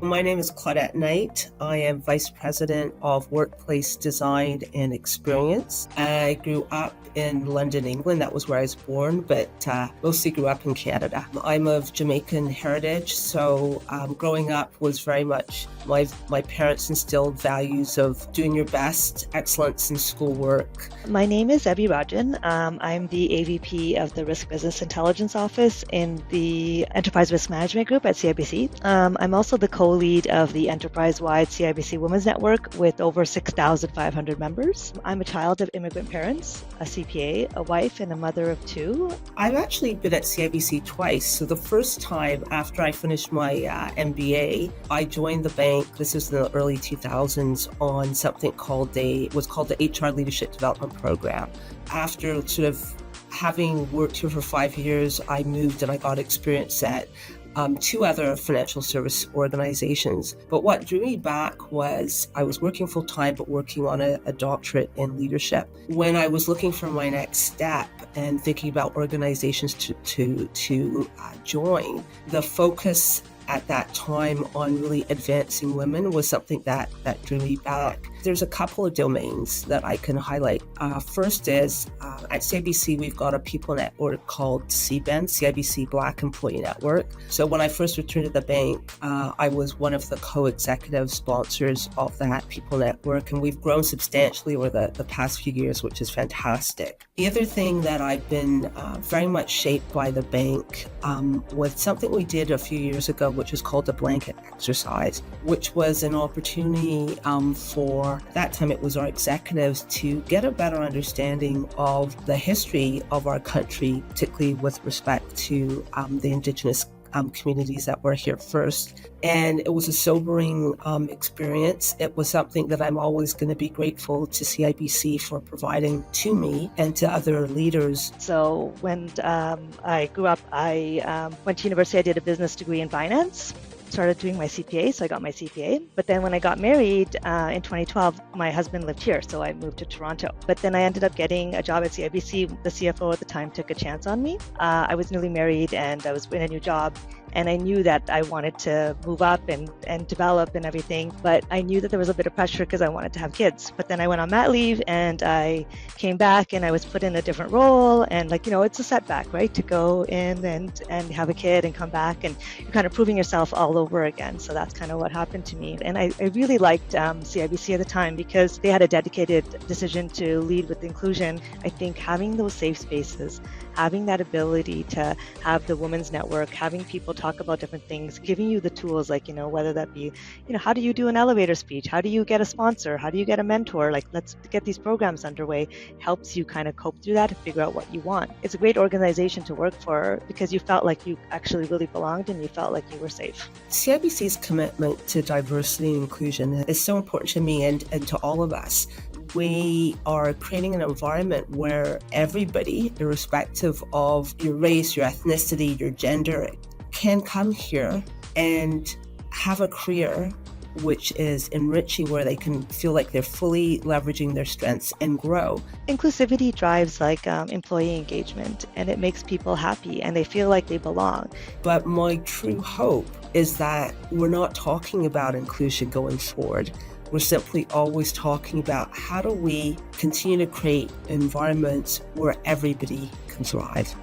My name is Claudette Knight. I am Vice President of Workplace Design and Experience. I grew up in London, England. That was where I was born, but mostly grew up in Canada. I'm of Jamaican heritage, so growing up was very much my parents instilled values of doing your best, excellence in schoolwork. My name is Abby Rajan. I'm the AVP of the Risk Business Intelligence Office in the Enterprise Risk Management Group at CIBC. I'm also the co-lead of the enterprise-wide CIBC Women's Network with over 6,500 members. I'm a child of immigrant parents, a CPA, a wife, and a mother of two. I've actually been at CIBC twice. So the first time after I finished my MBA, I joined the bank. This was in the early 2000s on something called the HR Leadership Development Program. After sort of having worked here for 5 years, I moved and I got experience at two other financial service organizations. But what drew me back was I was working full time, but working on a doctorate in leadership. When I was looking for my next step and thinking about organizations to join, the focus at that time on really advancing women was something that drew me back. There's a couple of domains that I can highlight. First is at CIBC, we've got a people network called CBEN, CIBC Black Employee Network. So when I first returned to the bank, I was one of the co-executive sponsors of that people network, and we've grown substantially over the past few years, which is fantastic. The other thing that I've been very much shaped by the bank was something we did a few years ago, which is called the blanket exercise, which was an opportunity for, that time it was our executives, to get a better understanding of the history of our country, particularly with respect to the Indigenous communities that were here first. And it was a sobering experience. It was something that I'm always going to be grateful to CIBC for providing to me and to other leaders. So when I grew up, I went to university. I did a business degree in finance. Started doing my CPA, so I got my CPA. But then when I got married in 2012, my husband lived here, so I moved to Toronto. But then I ended up getting a job at CIBC. The CFO at the time took a chance on me. I was newly married and I was in a new job. And I knew that I wanted to move up and develop and everything. But I knew that there was a bit of pressure because I wanted to have kids. But then I went on mat leave and I came back and I was put in a different role. And it's a setback, right? To go in and have a kid and come back, and you're kind of proving yourself all over again. So that's kind of what happened to me. And I really liked CIBC at the time because they had a dedicated decision to lead with inclusion. I think having those safe spaces, having that ability to have the women's network, having people talk about different things, giving you the tools, whether that be, how do you do an elevator speech? How do you get a sponsor? How do you get a mentor? Let's get these programs underway, helps you kind of cope through that and figure out what you want. It's a great organization to work for because you felt like you actually really belonged and you felt like you were safe. CIBC's commitment to diversity and inclusion is so important to me and to all of us. We are creating an environment where everybody, irrespective of your race, your ethnicity, your gender, can come here and have a career which is enriching, where they can feel like they're fully leveraging their strengths and grow. Inclusivity drives employee engagement, and it makes people happy and they feel like they belong. But my true hope is that we're not talking about inclusion going forward. We're simply always talking about how do we continue to create environments where everybody can thrive.